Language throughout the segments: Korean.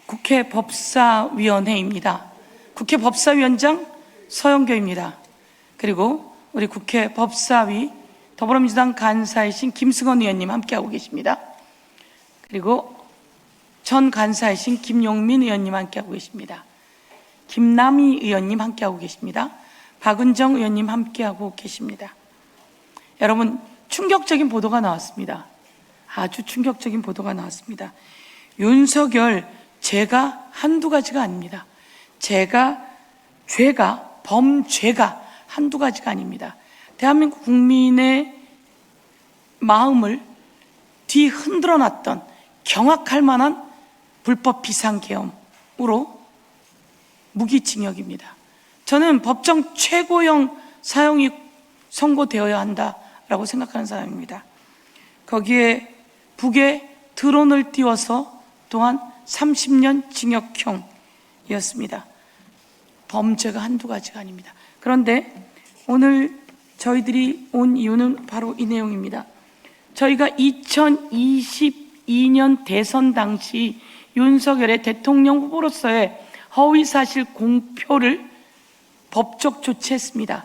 국회 법사위원회입니다. 국회 법사위원장 서영교입니다. 그리고 우리 국회 법사위 더불어민주당 간사이신 김승원 의원님 함께하고 계십니다. 그리고 전 간사이신 김용민 의원님 함께하고 계십니다. 김남희 의원님 함께하고 계십니다. 박은정 의원님 함께하고 계십니다. 여러분, 충격적인 보도가 나왔습니다. 아주 충격적인 보도가 나왔습니다. 윤석열 죄가 한두 가지가 아닙니다. 범죄가 한두 가지가 아닙니다. 대한민국 국민의 마음을 뒤흔들어 놨던 경악할 만한 불법 비상계엄으로 무기징역입니다. 저는 법정 최고형 사형이 선고되어야 한다라고 생각하는 사람입니다. 거기에 북에 드론을 띄워서 또한 30년 징역형이었습니다. 범죄가 한두 가지가 아닙니다. 그런데 오늘 저희들이 온 이유는 바로 이 내용입니다. 저희가 2022년 대선 당시 윤석열의 대통령 후보로서의 허위사실 공표를 법적 조치했습니다.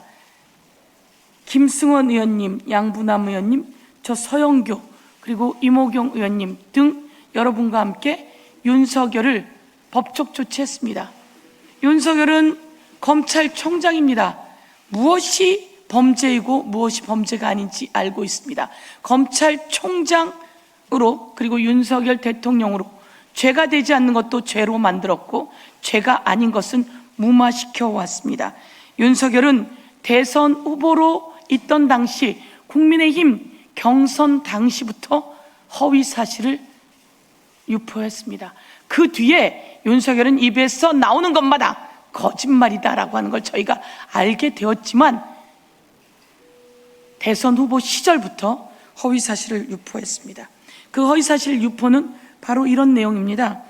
김승원 의원님, 양부남 의원님, 저 서영교, 그리고 이모경 의원님 등 여러분과 함께 윤석열을 법적 조치했습니다. 윤석열은 검찰총장입니다. 무엇이 범죄이고 무엇이 범죄가 아닌지 알고 있습니다. 검찰총장으로 그리고 윤석열 대통령으로 죄가 되지 않는 것도 죄로 만들었고 죄가 아닌 것은 무마시켜 왔습니다. 윤석열은 대선 후보로 있던 당시 국민의힘 경선 당시부터 허위 사실을 유포했습니다. 그 뒤에 윤석열은 입에서 나오는 것마다 거짓말이다라고 하는 걸 저희가 알게 되었지만 대선 후보 시절부터 허위 사실을 유포했습니다. 그 허위 사실 유포는 바로 이런 내용입니다.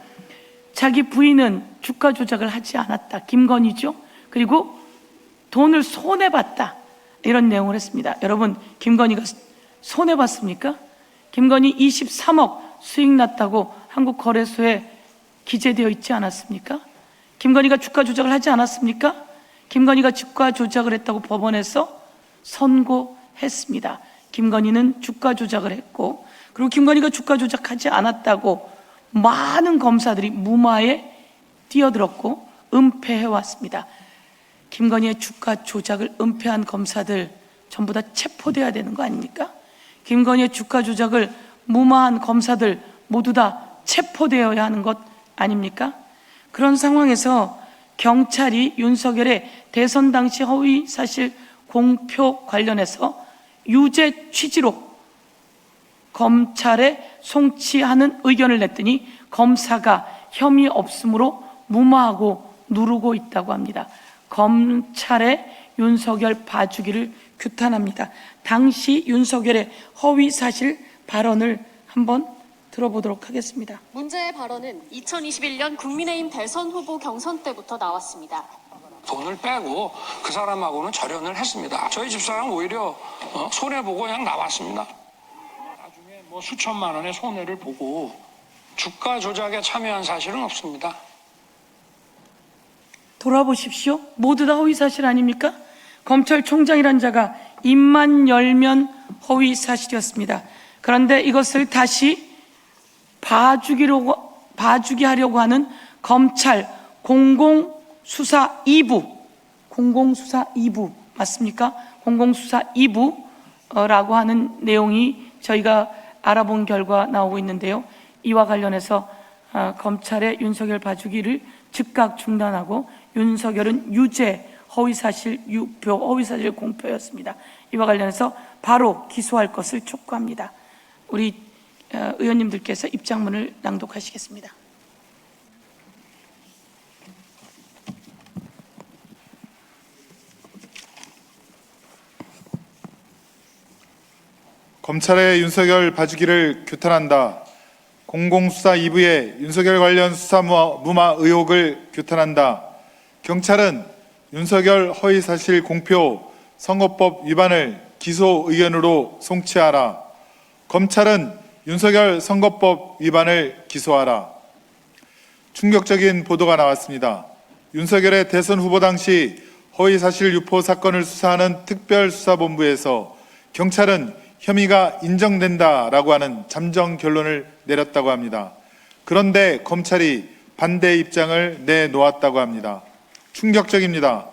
자기 부인은 주가 조작을 하지 않았다. 김건희죠. 그리고 돈을 손해봤다. 이런 내용을 했습니다. 여러분, 김건희가 손해봤습니까? 김건희 23억 수익 났다고 한국거래소에 기재되어 있지 않았습니까? 김건희가 주가 조작을 하지 않았습니까? 김건희가 주가 조작을 했다고 법원에서 선고했습니다. 김건희는 주가 조작을 했고, 그리고 김건희가 주가 조작하지 않았다고 많은 검사들이 무마에 뛰어들었고 은폐해왔습니다. 김건희의 주가 조작을 은폐한 검사들 전부 다 체포돼야 되는 거 아닙니까? 김건희의 주가 조작을 무마한 검사들 모두 다 체포되어야 하는 것 아닙니까? 그런 상황에서 경찰이 윤석열의 대선 당시 허위 사실 공표 관련해서 유죄 취지로 검찰에 송치하는 의견을 냈더니 검사가 혐의 없음으로 무마하고 누르고 있다고 합니다. 검찰의 윤석열 봐주기를 규탄합니다. 당시 윤석열의 허위 사실 발언을 한번 들어보도록 하겠습니다. 문제의 발언은 2021년 국민의힘 대선 후보 경선 때부터 나왔습니다. 돈을 빼고 그 사람하고는 절연을 했습니다. 저희 집사람 오히려 손해보고 그냥 나왔습니다. 나중에 뭐 수천만 원의 손해를 보고 주가 조작에 참여한 사실은 없습니다. 돌아보십시오. 모두 다 허위 사실 아닙니까? 검찰총장이란 자가 입만 열면 허위 사실이었습니다. 그런데 이것을 다시 봐주기 하려고 하는 검찰 공공수사 2부 맞습니까? 공공수사 2부라고 하는 내용이 저희가 알아본 결과 나오고 있는데요. 이와 관련해서 검찰의 윤석열 봐주기를 즉각 중단하고 윤석열은 유죄 허위사실 유포, 허위사실 공표였습니다. 이와 관련해서 바로 기소할 것을 촉구합니다. 우리 의원님들께서 입장문을 낭독하시겠습니다. 검찰의 윤석열 봐주기를 규탄한다. 공공수사 2부의 윤석열 관련 수사 무마 의혹을 규탄한다. 경찰은 윤석열 허위사실 공표 선거법 위반을 기소 의견으로 송치하라. 검찰은 윤석열 선거법 위반을 기소하라. 충격적인 보도가 나왔습니다. 윤석열의 대선 후보 당시 허위사실 유포 사건을 수사하는 특별수사본부에서 경찰은 혐의가 인정된다라고 하는 잠정 결론을 내렸다고 합니다. 그런데 검찰이 반대 입장을 내놓았다고 합니다. 충격적입니다.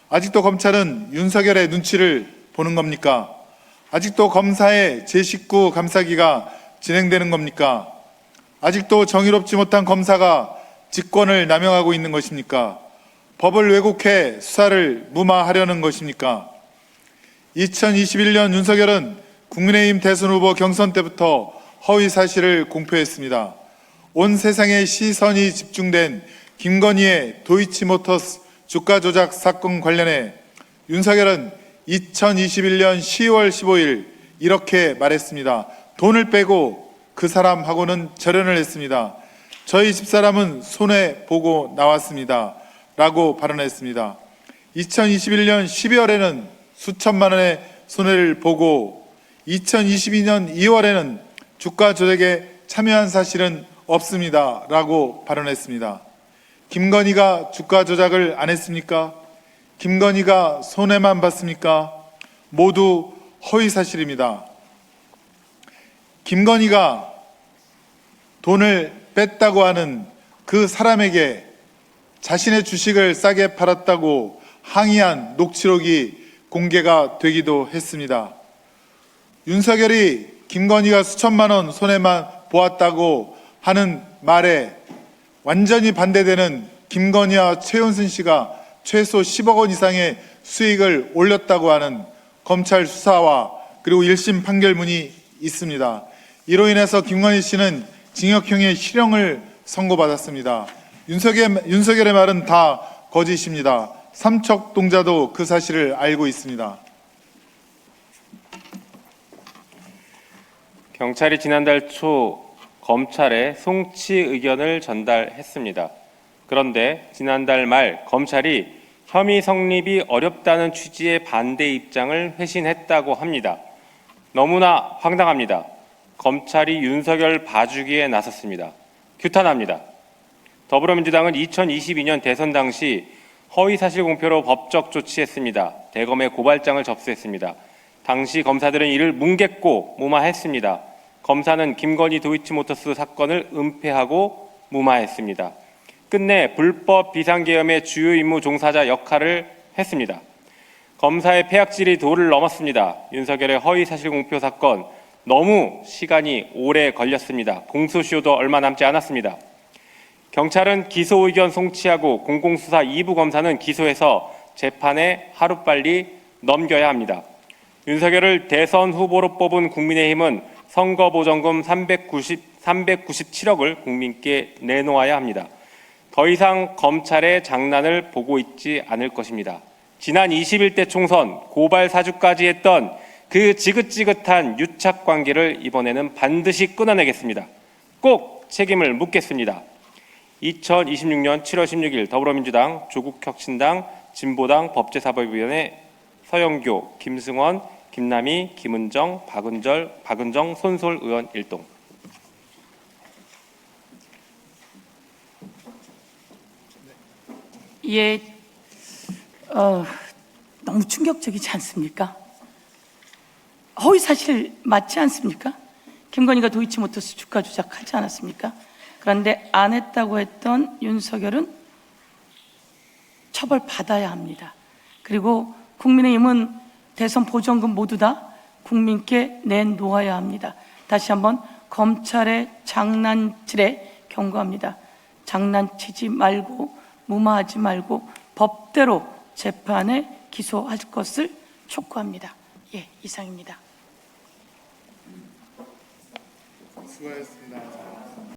아직도 검찰은 윤석열의 눈치를 보는 겁니까? 아직도 검사의 제19 감사기가 진행되는 겁니까? 아직도 정의롭지 못한 검사가 직권을 남용하고 있는 것입니까? 법을 왜곡해 수사를 무마하려는 것입니까? 2021년 윤석열은 국민의힘 대선 후보 경선 때부터 허위 사실을 공표했습니다. 온 세상의 시선이 집중된 김건희의 도이치모터스 주가 조작 사건 관련해 윤석열은 2021년 10월 15일 이렇게 말했습니다. 돈을 빼고 그 사람하고는 절연을 했습니다. 저희 집사람은 손해보고 나왔습니다. 라고 발언했습니다. 2021년 12월에는 수천만 원의 손해를 보고 2022년 2월에는 주가 조작에 참여한 사실은 없습니다. 라고 발언했습니다. 김건희가 주가 조작을 안 했습니까? 김건희가 손해만 봤습니까? 모두 허위 사실입니다. 김건희가 돈을 뺐다고 하는 그 사람에게 자신의 주식을 싸게 팔았다고 항의한 녹취록이 공개가 되기도 했습니다. 윤석열이 김건희가 수천만 원 손해만 보았다고 하는 말에 완전히 반대되는 김건희와 최은순 씨가 최소 10억 원 이상의 수익을 올렸다고 하는 검찰 수사와 그리고 1심 판결문이 있습니다. 이로 인해서 김건희 씨는 징역형의 실형을 선고받았습니다. 윤석열의 말은 다 거짓입니다. 삼척동자도 그 사실을 알고 있습니다. 경찰이 지난달 초 검찰에 송치 의견을 전달했습니다. 그런데 지난달 말 검찰이 혐의 성립이 어렵다는 취지의 반대 입장을 회신했다고 합니다. 너무나 황당합니다. 검찰이 윤석열 봐주기에 나섰습니다. 규탄합니다. 더불어민주당은 2022년 대선 당시 허위사실 공표로 법적 조치했습니다. 대검에 고발장을 접수했습니다. 당시 검사들은 이를 뭉갰고 무마했습니다. 검사는 김건희 도이치모터스 사건을 은폐하고 무마했습니다. 끝내 불법 비상계엄의 주요 임무 종사자 역할을 했습니다. 검사의 폐악질이 도를 넘었습니다. 윤석열의 허위사실 공표 사건 너무 시간이 오래 걸렸습니다. 공소시효도 얼마 남지 않았습니다. 경찰은 기소 의견 송치하고 공공수사 2부 검사는 기소해서 재판에 하루빨리 넘겨야 합니다. 윤석열을 대선 후보로 뽑은 국민의힘은 선거보전금 397억을 국민께 내놓아야 합니다. 더 이상 검찰의 장난을 보고 있지 않을 것입니다. 지난 21대 총선 고발 사주까지 했던 그 지긋지긋한 유착 관계를 이번에는 반드시 끊어내겠습니다. 꼭 책임을 묻겠습니다. 2026년 7월 16일 더불어민주당, 조국혁신당, 진보당 법제사법위원회 서영교, 김승원, 김남희, 김은정, 박은정, 손솔 의원 일동. 예, 너무 충격적이지 않습니까? 허위 사실 맞지 않습니까? 김건희가 도이치모터스 주가 조작하지 않았습니까? 그런데 안 했다고 했던 윤석열은 처벌받아야 합니다. 그리고 국민의힘은 대선 보전금 모두 다 국민께 내놓아야 합니다. 다시 한번 검찰의 장난질에 경고합니다. 장난치지 말고 무마하지 말고 법대로 재판에 기소할 것을 촉구합니다. 예, 이상입니다. 수고하셨습니다.